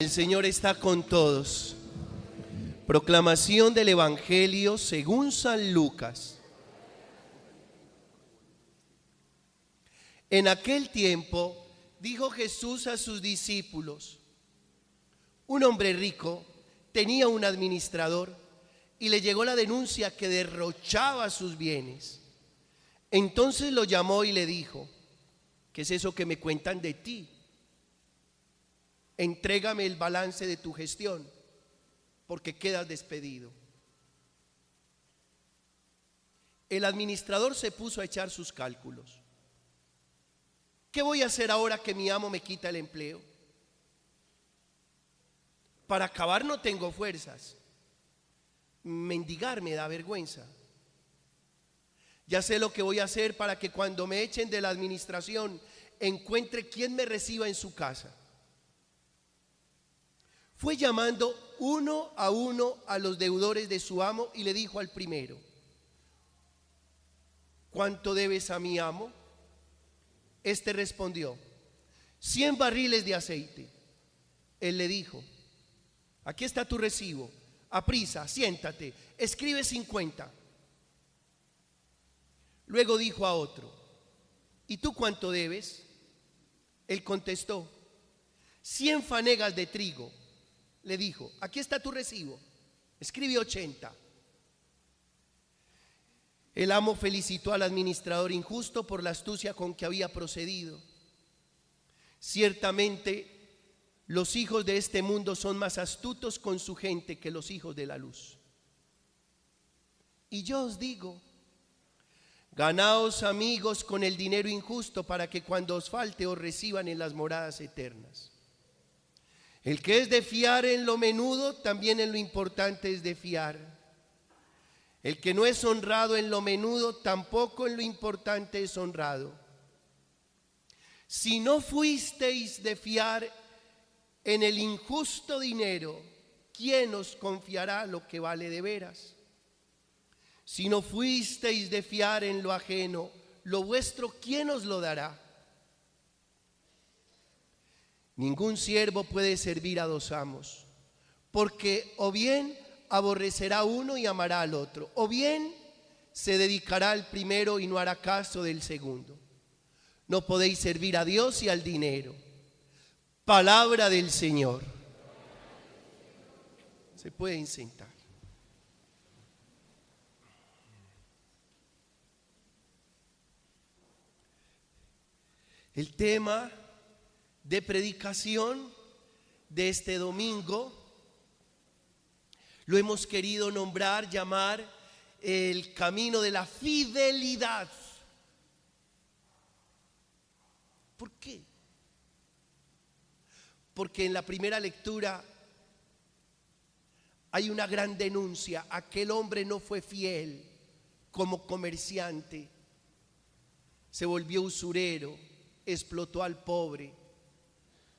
El Señor está con todos. Proclamación del Evangelio según San Lucas. En aquel tiempo dijo Jesús a sus discípulos: un hombre rico tenía un administrador y le llegó la denuncia que derrochaba sus bienes. Entonces lo llamó y le dijo: ¿qué es eso que me cuentan de ti? Entrégame el balance de tu gestión, porque quedas despedido. El administrador se puso a echar sus cálculos. ¿Qué voy a hacer ahora que mi amo me quita el empleo? Para acabar no tengo fuerzas. Mendigar me da vergüenza. Ya sé lo que voy a hacer para que cuando me echen de la administración encuentre quien me reciba en su casa. Fue llamando uno a los deudores de su amo y le dijo al primero: ¿cuánto debes a mi amo? Este respondió: 100 barriles de aceite. Él le dijo: aquí está tu recibo, aprisa, siéntate, escribe 50. Luego dijo a otro: ¿y tú cuánto debes? Él contestó: 100 fanegas de trigo. Le dijo: aquí está tu recibo, escribe 80. El amo felicitó al administrador injusto por la astucia con que había procedido. Ciertamente, los hijos de este mundo son más astutos con su gente que los hijos de la luz. Y yo os digo: ganaos amigos con el dinero injusto, para que cuando os falte os reciban en las moradas eternas. El que es de fiar en lo menudo, también en lo importante es de fiar. El que no es honrado en lo menudo, tampoco en lo importante es honrado. Si no fuisteis de fiar en el injusto dinero, ¿quién os confiará lo que vale de veras? Si no fuisteis de fiar en lo ajeno, lo vuestro, ¿quién os lo dará? Ningún siervo puede servir a dos amos, porque o bien aborrecerá uno y amará al otro, o bien se dedicará al primero y no hará caso del segundo. No podéis servir a Dios y al dinero. Palabra del Señor. Se pueden sentar. El tema de predicación de este domingo lo hemos querido llamar el camino de la fidelidad. ¿Por qué? Porque en la primera lectura hay una gran denuncia. Aquel hombre no fue fiel como comerciante, se volvió usurero, explotó al pobre,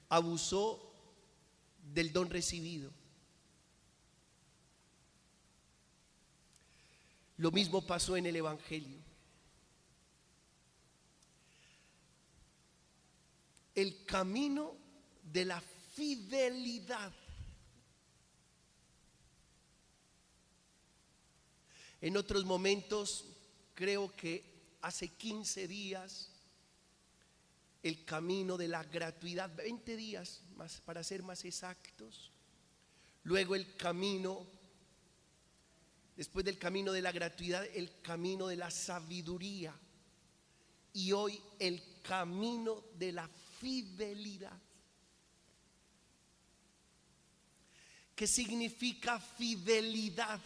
abusó del don recibido. Lo mismo pasó en el Evangelio. El camino de la fidelidad. En otros momentos, creo que hace 15 días, el camino de la gratuidad, 20 días más para ser más exactos. Luego el camino, después del camino de la gratuidad, el camino de la sabiduría. Y hoy el camino de la fidelidad. ¿Qué significa fidelidad?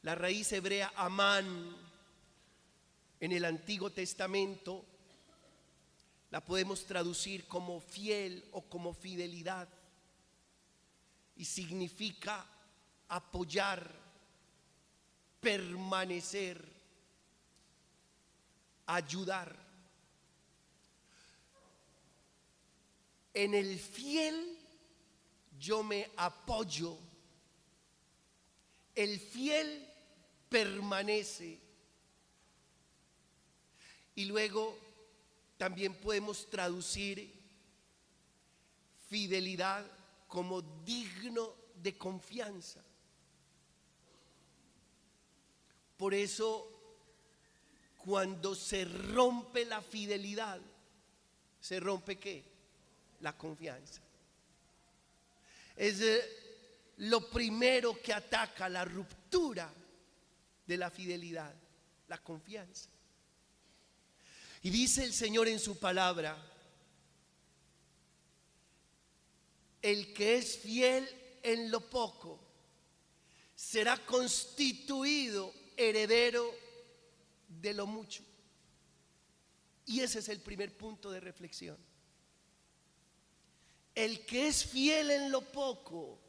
La raíz hebrea amán en el Antiguo Testamento la podemos traducir como fiel o como fidelidad, y significa apoyar, permanecer, ayudar. En el fiel yo me apoyo, el fiel permanece. Y luego también podemos traducir fidelidad como digno de confianza. Por eso, cuando se rompe la fidelidad, ¿se rompe qué? La confianza. Es lo primero que ataca la ruptura de la fidelidad, la confianza. Y dice el Señor en su palabra: el que es fiel en lo poco será constituido heredero de lo mucho. Y ese es el primer punto de reflexión. El que es fiel en lo poco,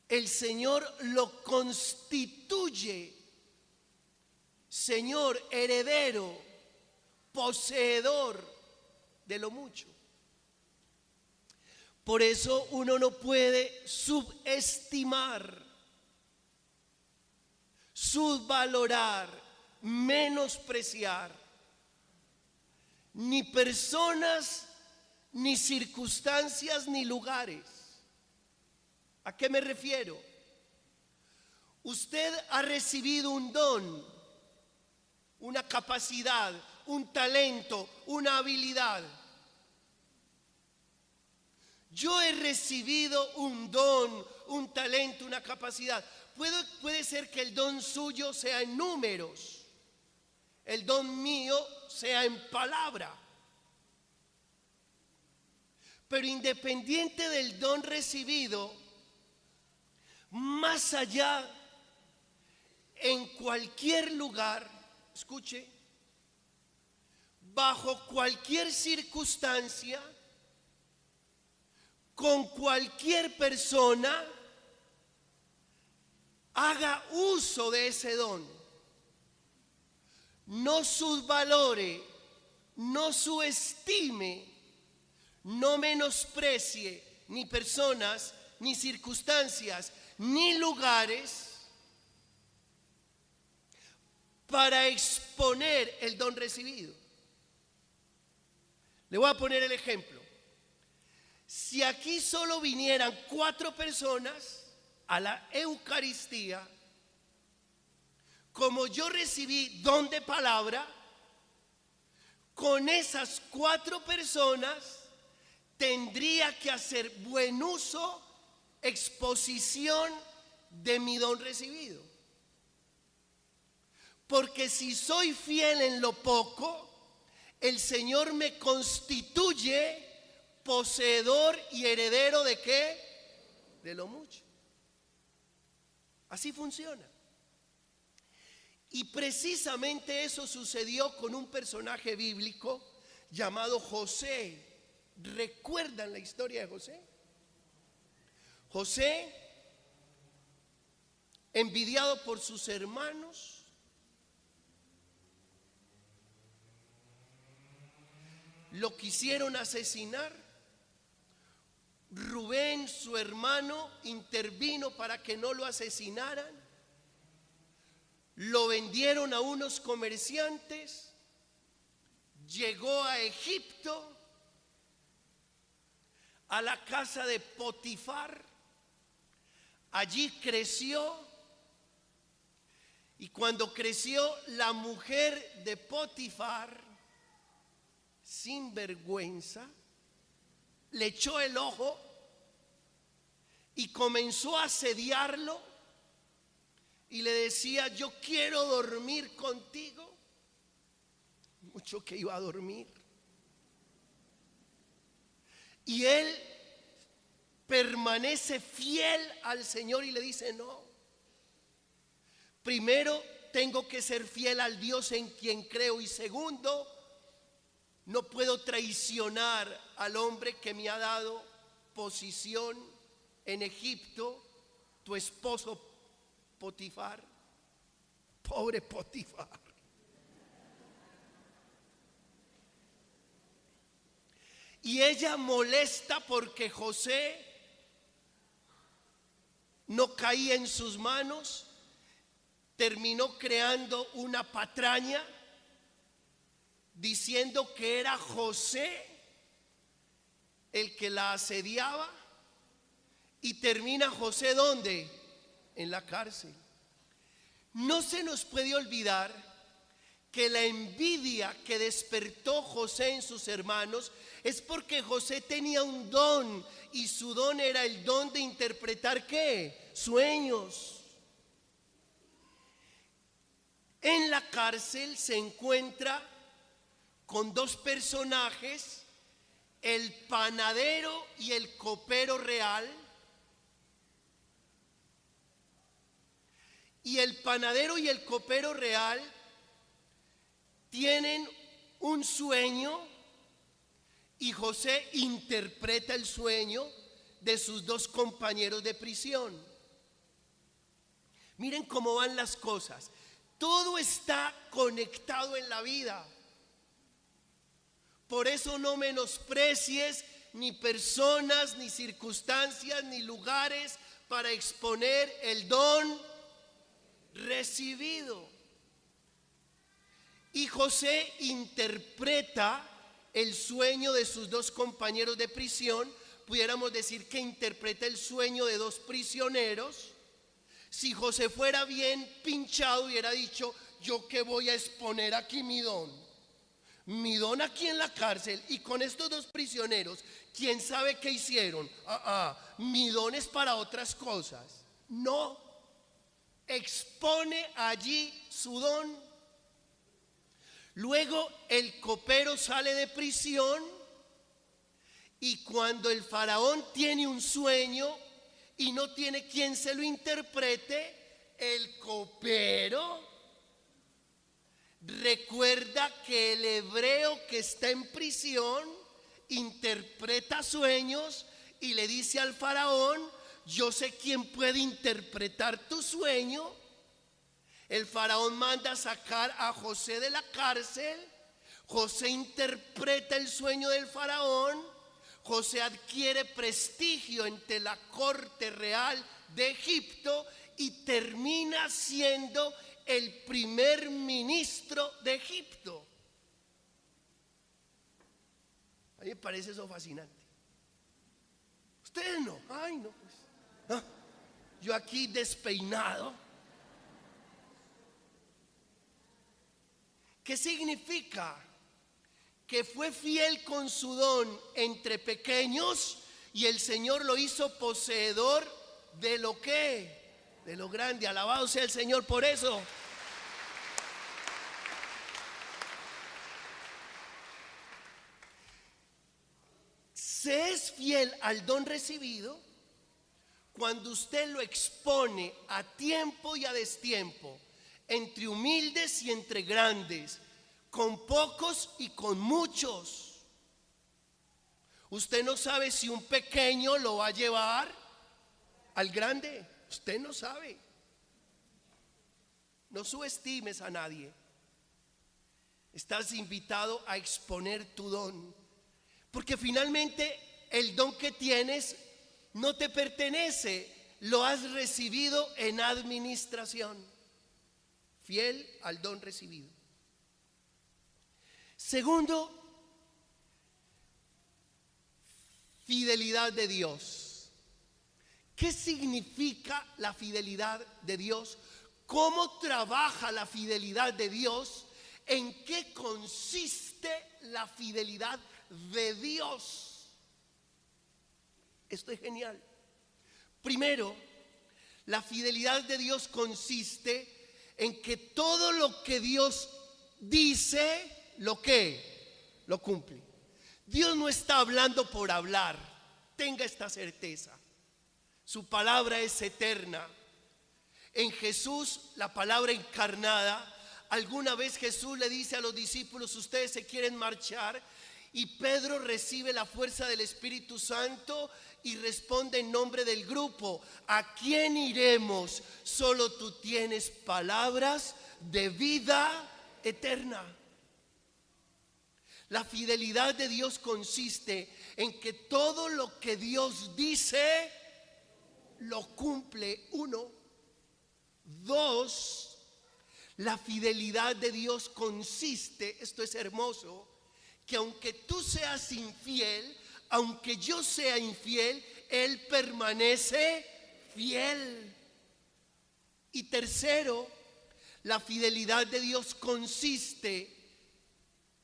el Señor lo constituye Señor, heredero, poseedor de lo mucho. Por eso uno no puede subestimar, subvalorar, menospreciar ni personas, ni circunstancias, ni lugares. ¿A qué me refiero? Usted ha recibido un don, una capacidad, un talento, una habilidad. Yo he recibido un don, un talento, una capacidad. Puede ser que el don suyo sea en números, el don mío sea en palabra. Pero independiente del don recibido, más allá, en cualquier lugar, escuche, bajo cualquier circunstancia, con cualquier persona, haga uso de ese don. No subvalore, no subestime, no menosprecie ni personas, ni circunstancias, ni lugares para exponer el don recibido. Le voy a poner el ejemplo. Si aquí solo vinieran 4 personas a la Eucaristía, como yo recibí don de palabra, con esas 4 personas tendría que hacer buen uso, exposición de mi don recibido. Porque si soy fiel en lo poco, el Señor me constituye poseedor y heredero ¿de qué? De lo mucho. Así funciona. Y precisamente eso sucedió con un personaje bíblico llamado José. ¿Recuerdan la historia de José? José, envidiado por sus hermanos, lo quisieron asesinar. Rubén, su hermano, intervino para que no lo asesinaran. Lo vendieron a unos comerciantes. Llegó a Egipto, a la casa de Potifar. Allí creció. Y cuando creció, la mujer de Potifar, sin vergüenza, le echó el ojo y comenzó a asediarlo y le decía: yo quiero dormir contigo. Mucho que iba a dormir. Y él permanece fiel al Señor y le dice: no, primero tengo que ser fiel al Dios en quien creo, y segundo, no puedo traicionar al hombre que me ha dado posición en Egipto, tu esposo Potifar. Pobre Potifar. Y ella molesta porque José no caía en sus manos, terminó creando una patraña diciendo que era José el que la asediaba, y termina José ¿dónde? En la cárcel. No se nos puede olvidar que la envidia que despertó José en sus hermanos es porque José tenía un don, y su don era el don de interpretar ¿qué? Sueños. En la cárcel se encuentra con dos personajes, el panadero y el copero real. Y el panadero y el copero real tienen un sueño, y José interpreta el sueño de sus dos compañeros de prisión. Miren cómo van las cosas. Todo está conectado en la vida. Por eso no menosprecies ni personas, ni circunstancias, ni lugares para exponer el don recibido. Y José interpreta el sueño de sus dos compañeros de prisión. Pudiéramos decir que interpreta el sueño de dos prisioneros. Si José fuera bien pinchado, hubiera dicho: yo que voy a exponer aquí mi don aquí en la cárcel, y con estos dos prisioneros, quién sabe qué hicieron. Mi don es para otras cosas. No, expone allí su don. Luego el copero sale de prisión, y cuando el faraón tiene un sueño y no tiene quien se lo interprete, el copero recuerda que el hebreo que está en prisión interpreta sueños y le dice al faraón: yo sé quién puede interpretar tu sueño. El faraón manda a sacar a José de la cárcel. José interpreta el sueño del faraón. José adquiere prestigio ante la corte real de Egipto y termina siendo el primer ministro de Egipto. A mí me parece eso fascinante. Ustedes no. Ay, no, pues, ¿no? Yo aquí despeinado. ¿Qué significa? Que fue fiel con su don entre pequeños, y el Señor lo hizo poseedor de lo que, de lo grande. Alabado sea el Señor por eso. Se es fiel al don recibido cuando usted lo expone a tiempo y a destiempo, entre humildes y entre grandes, con pocos y con muchos. Usted no sabe si un pequeño lo va a llevar al grande. Usted no sabe. No subestimes a nadie. Estás invitado a exponer tu don, porque finalmente el don que tienes no te pertenece, lo has recibido en administración. Fiel al don recibido. Segundo, fidelidad de Dios. ¿Qué significa la fidelidad de Dios? ¿Cómo trabaja la fidelidad de Dios? ¿En qué consiste la fidelidad de Dios? Esto es genial. Primero, la fidelidad de Dios consiste en que todo lo que Dios dice, lo cumple. Dios no está hablando por hablar. Tenga esta certeza. Su palabra es eterna. En Jesús, la palabra encarnada, alguna vez Jesús le dice a los discípulos: ustedes se quieren marchar, y Pedro recibe la fuerza del Espíritu Santo y responde en nombre del grupo: ¿a quién iremos? Solo tú tienes palabras de vida eterna. La fidelidad de Dios consiste en que todo lo que Dios dice lo cumple. Uno. Dos, la fidelidad de Dios consiste, esto es hermoso, que aunque tú seas infiel, aunque yo sea infiel, Él permanece fiel. Y tercero, la fidelidad de Dios consiste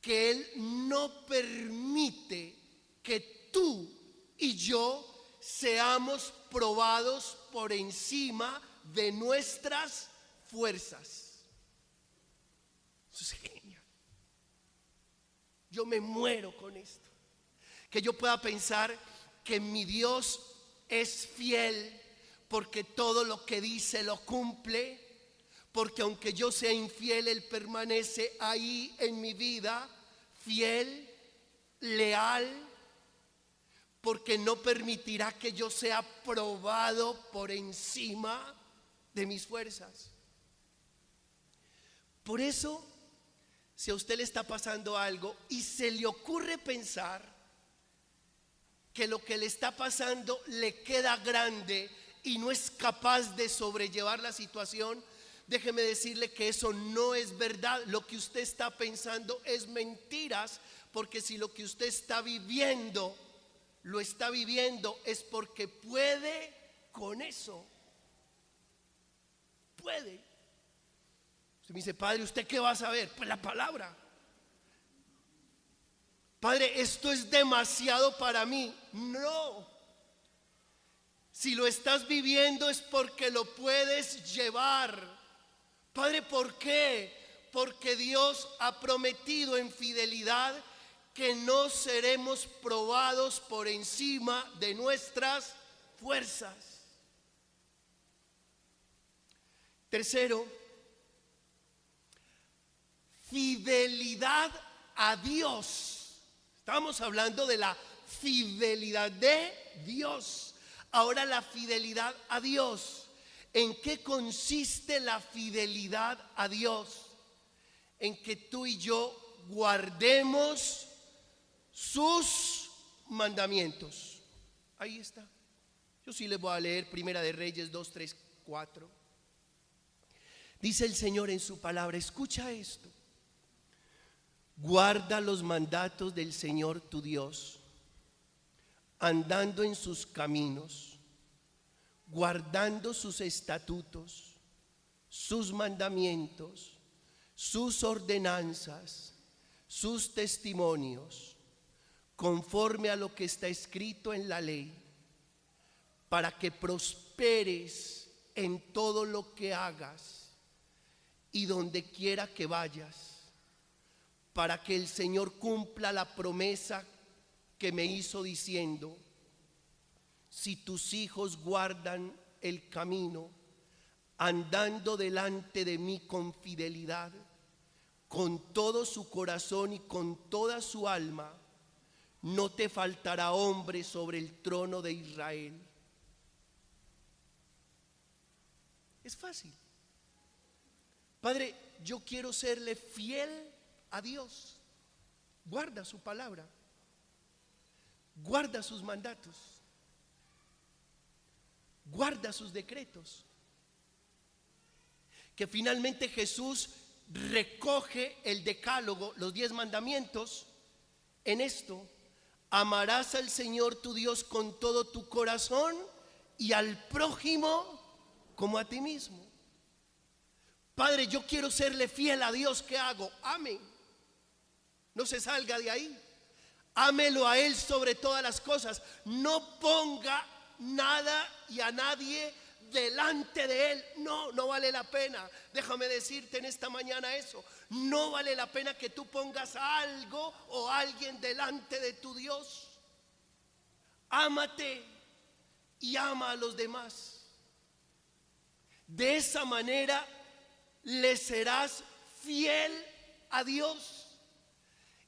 que Él no permite que tú y yo seamos probados por encima de nuestras fuerzas. Eso es genial. Yo me muero con esto. Que yo pueda pensar que mi Dios es fiel porque todo lo que dice lo cumple, porque aunque yo sea infiel, Él permanece ahí en mi vida, fiel, leal, porque no permitirá que yo sea probado por encima de mis fuerzas. Por eso, si a usted le está pasando algo y se le ocurre pensar que lo que le está pasando le queda grande y no es capaz de sobrellevar la situación, déjeme decirle que eso no es verdad. Lo que usted está pensando es mentiras, porque si lo que usted está viviendo, lo está viviendo es porque puede con eso. Puede. Usted me dice, padre, ¿usted qué va a saber? Pues la palabra. Padre, esto es demasiado para mí. No. Si lo estás viviendo es porque lo puedes llevar. Padre, ¿por qué? Porque Dios ha prometido en fidelidad que no seremos probados por encima de nuestras fuerzas. Tercero, fidelidad a Dios. Estamos hablando de la fidelidad de Dios. Ahora la fidelidad a Dios. ¿En qué consiste la fidelidad a Dios? En que tú y yo guardemos sus mandamientos. Ahí está. Yo sí les voy a leer Primera de Reyes 2, 3, 4. Dice el Señor en su palabra, escucha esto. Guarda los mandatos del Señor tu Dios, andando en sus caminos, guardando sus estatutos, sus mandamientos, sus ordenanzas, sus testimonios, conforme a lo que está escrito en la ley, para que prosperes en todo lo que hagas y donde quiera que vayas, para que el Señor cumpla la promesa que me hizo diciendo, si tus hijos guardan el camino, andando delante de mí con fidelidad, con todo su corazón y con toda su alma, no te faltará hombre sobre el trono de Israel. Es fácil. Padre, yo quiero serle fiel a Dios. Guarda su palabra. Guarda sus mandatos. Guarda sus decretos. Que finalmente Jesús recoge el decálogo, los 10 mandamientos, en esto: amarás al Señor tu Dios con todo tu corazón y al prójimo como a ti mismo. Padre, yo quiero serle fiel a Dios. ¿Qué hago? Ame. No se salga de ahí. Ámelo a Él sobre todas las cosas. No ponga nada y a nadie delante de Él. No vale la pena. Déjame decirte en esta mañana eso. No vale la pena que tú pongas algo o alguien delante de tu Dios. Ámate y ama a los demás. De esa manera le serás fiel a Dios.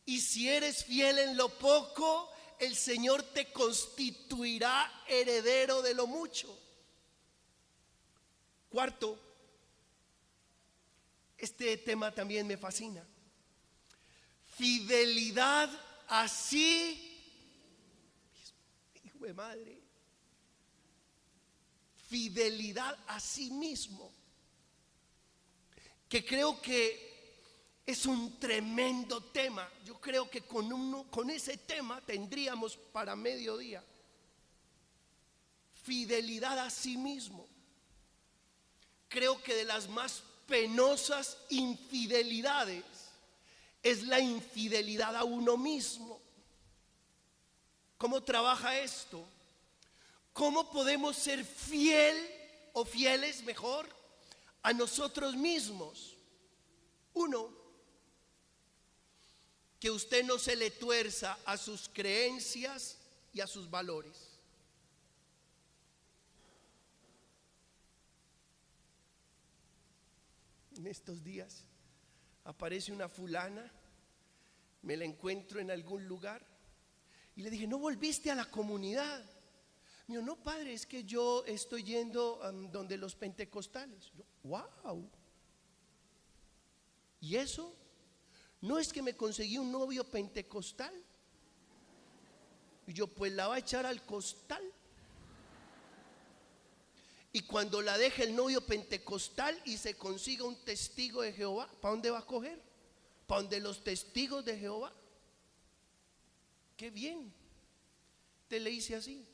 Y si eres fiel en lo poco, el Señor te constituirá heredero de lo mucho. Cuarto, este tema también me fascina. Fidelidad así, hijo de madre, fidelidad a sí mismo. Que creo que es un tremendo tema. Yo creo que con ese tema tendríamos para mediodía. Fidelidad a sí mismo. Creo que de las más penosas infidelidades es la infidelidad a uno mismo. ¿Cómo trabaja esto? ¿Cómo podemos ser fieles mejor, a nosotros mismos? Uno, que usted no se le tuerza a sus creencias y a sus valores. En estos días aparece una fulana, me la encuentro en algún lugar y le dije, ¿no volviste a la comunidad? Me dijo, no, padre, es que yo estoy yendo donde los pentecostales. Yo, wow. ¿Y eso? ¿No es que me conseguí un novio pentecostal? Y yo, pues la va a echar al costal. Y cuando la deje el novio pentecostal y se consiga un testigo de Jehová, ¿para dónde va a coger? ¿Para donde los testigos de Jehová? Qué bien. Te le hice así.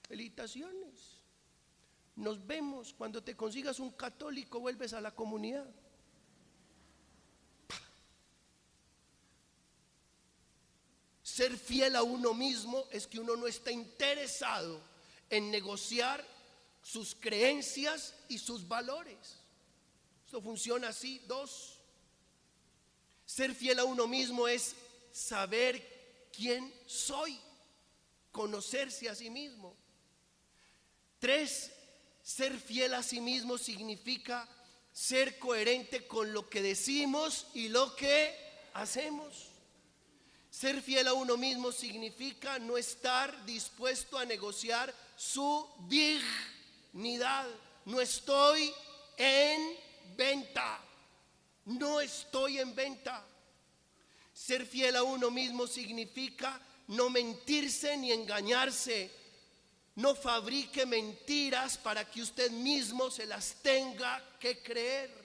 Felicitaciones. Nos vemos. Cuando te consigas un católico, vuelves a la comunidad. Ser fiel a uno mismo es que uno no está interesado en negociar sus creencias y sus valores. Esto funciona así. Dos, ser fiel a uno mismo es saber quién soy, conocerse a sí mismo. Tres, ser fiel a sí mismo significa ser coherente con lo que decimos y lo que hacemos. Ser fiel a uno mismo significa no estar dispuesto a negociar su dignidad. No estoy en venta. No estoy en venta. Ser fiel a uno mismo significa no mentirse ni engañarse. No fabrique mentiras para que usted mismo se las tenga que creer.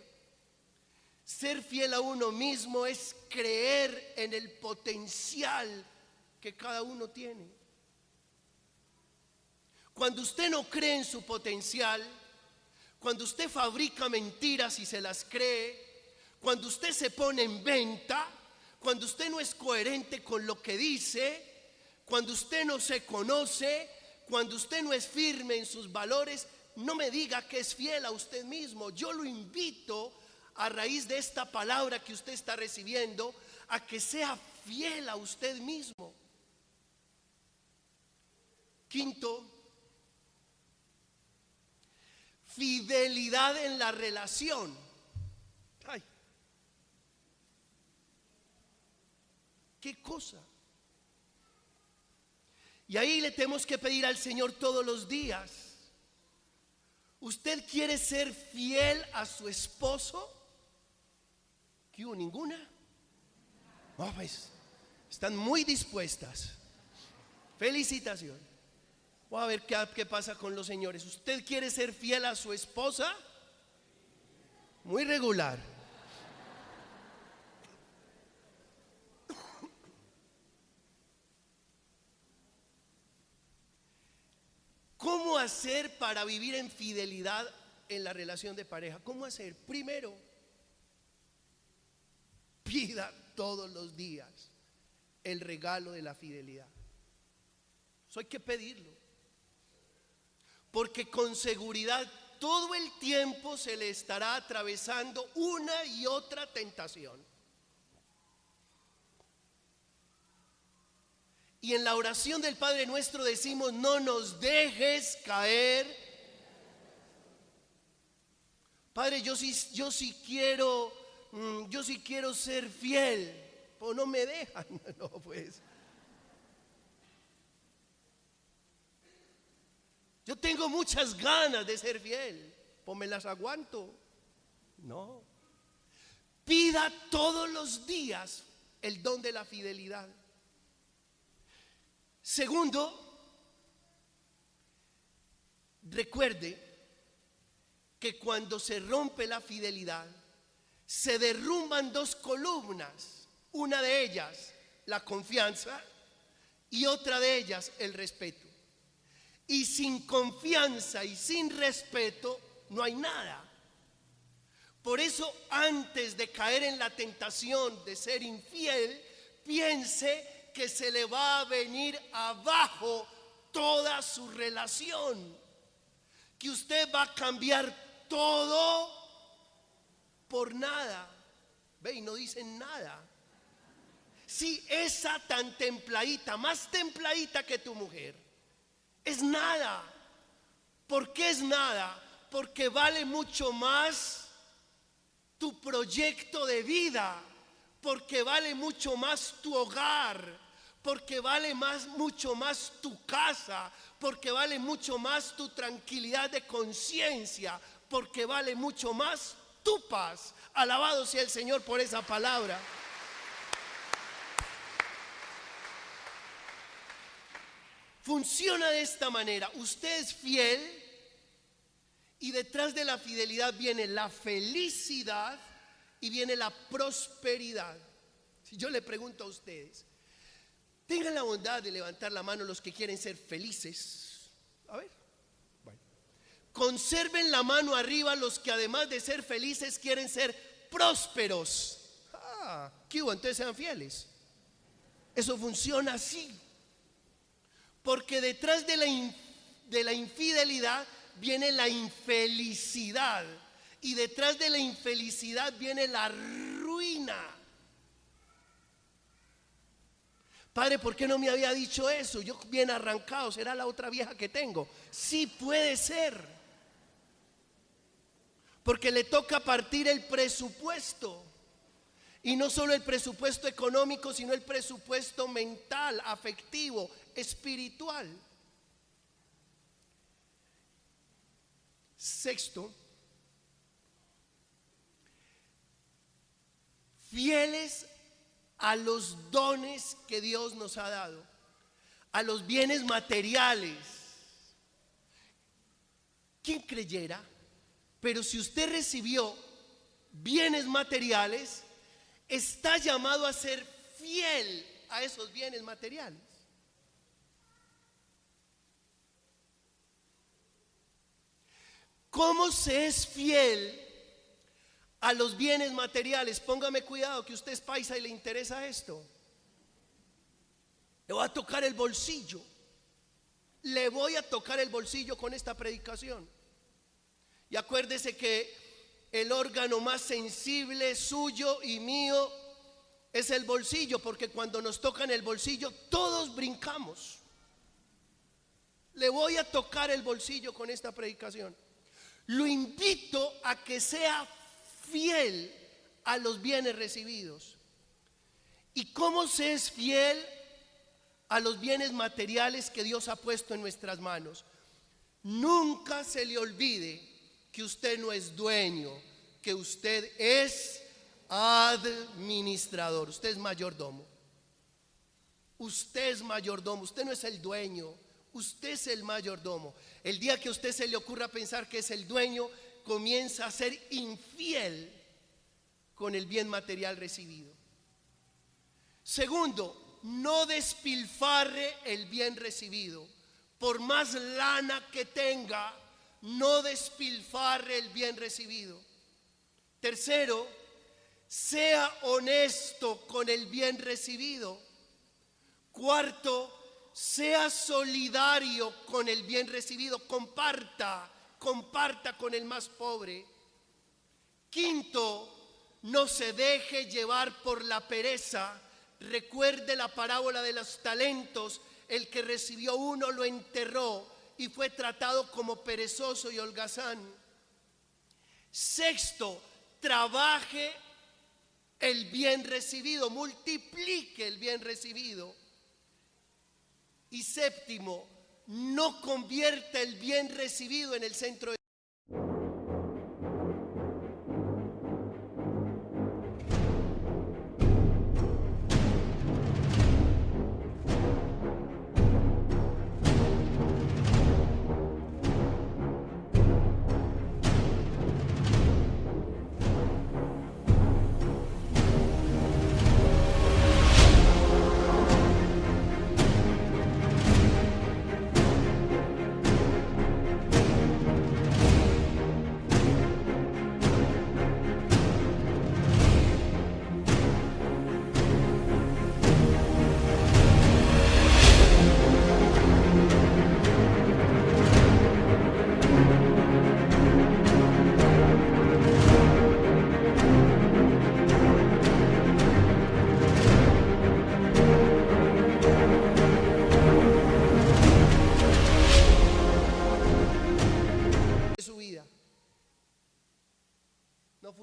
Ser fiel a uno mismo es creer en el potencial que cada uno tiene. Cuando usted no cree en su potencial, cuando usted fabrica mentiras y se las cree, cuando usted se pone en venta, cuando usted no es coherente con lo que dice, cuando usted no se conoce, cuando usted no es firme en sus valores, no me diga que es fiel a usted mismo. Yo lo invito, a raíz de esta palabra que usted está recibiendo, a que sea fiel a usted mismo. Quinto, fidelidad en la relación. Ay, qué cosa. Y ahí le tenemos que pedir al Señor todos los días. ¿Usted quiere ser fiel a su esposo? ¿Qué hubo? ¿Ninguna? No, pues están muy dispuestas. Felicitaciones. Voy a ver qué pasa con los señores. ¿Usted quiere ser fiel a su esposa? Muy regular. ¿Cómo hacer para vivir en fidelidad en la relación de pareja? ¿Cómo hacer? Primero, pida todos los días el regalo de la fidelidad. Eso hay que pedirlo. Porque con seguridad todo el tiempo se le estará atravesando una y otra tentación. Y en la oración del Padre Nuestro decimos, no nos dejes caer. Padre, yo sí quiero ser fiel, pero no me dejan. No, pues. Yo tengo muchas ganas de ser fiel, pues me las aguanto. No. Pida todos los días el don de la fidelidad. Segundo, recuerde que cuando se rompe la fidelidad, se derrumban dos columnas, una de ellas la confianza y otra de ellas el respeto. Y sin confianza y sin respeto no hay nada. Por eso, antes de caer en la tentación de ser infiel, piense que se le va a venir abajo toda su relación, que usted va a cambiar todo por nada. Ve, y no dicen nada. Si esa tan templadita, más templadita que tu mujer, es nada. ¿Por qué es nada? Porque vale mucho más tu proyecto de vida, porque vale mucho más tu hogar, porque vale mucho más tu casa, porque vale mucho más tu tranquilidad de conciencia, porque vale mucho más tu paz. Alabado sea el Señor por esa palabra. Funciona de esta manera: usted es fiel y detrás de la fidelidad viene la felicidad y viene la prosperidad. Si yo le pregunto a ustedes, tengan la bondad de levantar la mano los que quieren ser felices. A ver, bueno. Conserven la mano arriba los que además de ser felices quieren ser prósperos. ¿Qué hubo? Entonces sean fieles. Eso funciona así. Porque detrás de la infidelidad viene la infelicidad, y detrás de la infelicidad viene la ruina. Padre, ¿por qué no me había dicho eso? Yo bien arrancado, será la otra vieja que tengo. Sí puede ser, porque le toca partir el presupuesto, y no solo el presupuesto económico, sino el presupuesto mental, afectivo, espiritual. Sexto, fieles a los dones que Dios nos ha dado, a los bienes materiales. ¿Quién creyera? Pero si usted recibió bienes materiales, está llamado a ser fiel a esos bienes materiales. ¿Cómo se es fiel a los bienes materiales? Póngame cuidado que usted es paisa y le interesa esto. Le voy a tocar el bolsillo. Le voy a tocar el bolsillo con esta predicación. Y acuérdese que el órgano más sensible suyo y mío es el bolsillo, porque cuando nos tocan el bolsillo todos brincamos. Le voy a tocar el bolsillo con esta predicación. Lo invito a que sea fiel a los bienes recibidos. ¿Y cómo se es fiel a los bienes materiales que Dios ha puesto en nuestras manos? Nunca se le olvide que usted no es dueño, que usted es administrador. Usted es mayordomo. Usted es mayordomo, usted no es el dueño. Usted es el mayordomo. El día que a usted se le ocurra pensar que es el dueño, comienza a ser infiel con el bien material recibido. Segundo, no despilfarre el bien recibido. Por más lana que tenga, no despilfarre el bien recibido. Tercero, sea honesto con el bien recibido. Cuarto, sea solidario con el bien recibido, comparta con el más pobre. Quinto, no se deje llevar por la pereza. Recuerde la parábola de los talentos: el que recibió uno lo enterró y fue tratado como perezoso y holgazán. Sexto, trabaje el bien recibido, multiplique el bien recibido. Y séptimo, no convierta el bien recibido en el centro de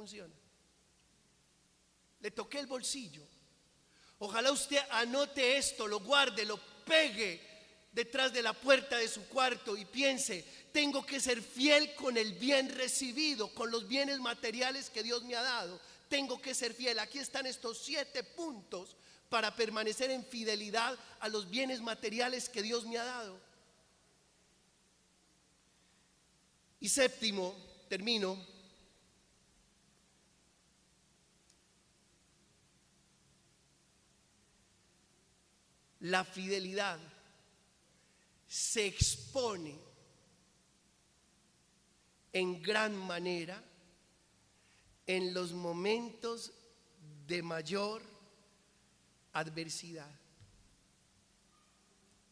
funciona. Le toqué el bolsillo. Ojalá usted anote esto, lo guarde, lo pegue detrás de la puerta de su cuarto y piense: tengo que ser fiel con el bien recibido, con los bienes materiales que Dios me ha dado. Tengo que ser fiel. Aquí están estos 7 puntos para permanecer en fidelidad a los bienes materiales que Dios me ha dado. Y séptimo, termino. La fidelidad se expone en gran manera en los momentos de mayor adversidad.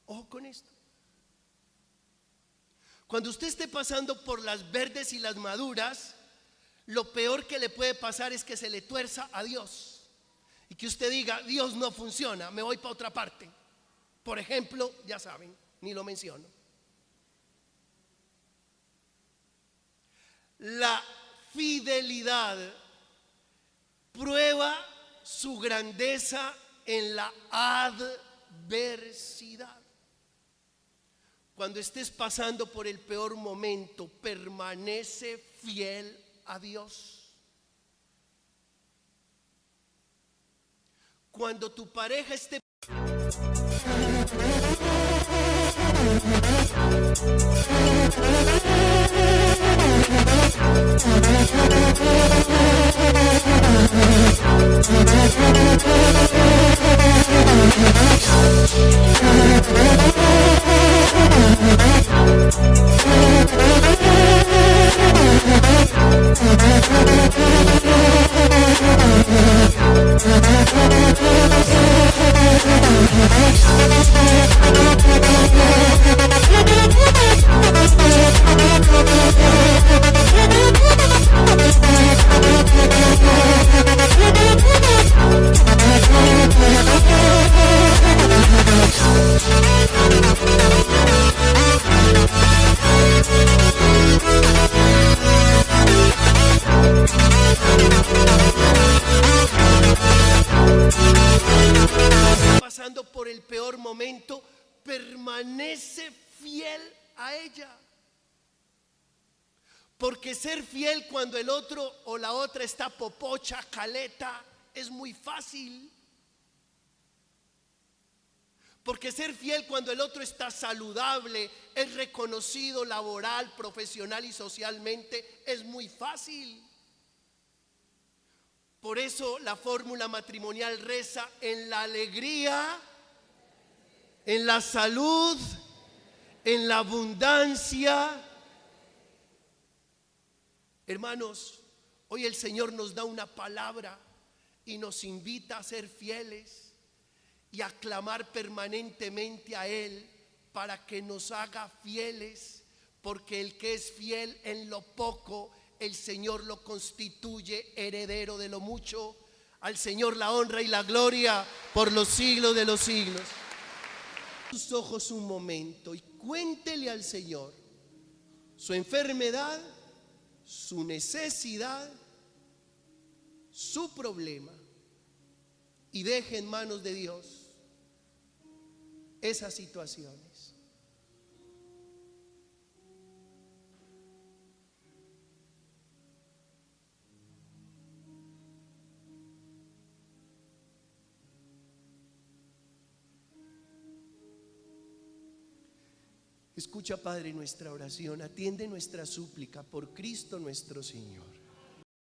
Ojo con esto. Cuando usted esté pasando por las verdes y las maduras, lo peor que le puede pasar es que se le tuerza a Dios y que usted diga: Dios no funciona, me voy para otra parte. Por ejemplo, ya saben, ni lo menciono. La fidelidad prueba su grandeza en la adversidad. Cuando estés pasando por el peor momento, permanece fiel a Dios. Cuando tu pareja esté pasando por el peor momento, permanece fiel a ella. Porque ser fiel cuando el otro o la otra está popocha, caleta, es muy fácil. Porque ser fiel cuando el otro está saludable, es reconocido laboral, profesional y socialmente, es muy fácil. Por eso la fórmula matrimonial reza: en la alegría, en la salud, en la abundancia. Hermanos, hoy el Señor nos da una palabra y nos invita a ser fieles y a clamar permanentemente a Él para que nos haga fieles, porque el que es fiel en lo poco, el Señor lo constituye heredero de lo mucho. Al Señor la honra y la gloria por los siglos de los siglos. Sus ojos un momento y cuéntele al Señor su enfermedad, su necesidad, su problema, y deje en manos de Dios esas situaciones. Escucha, Padre, nuestra oración, atiende nuestra súplica por Cristo nuestro Señor.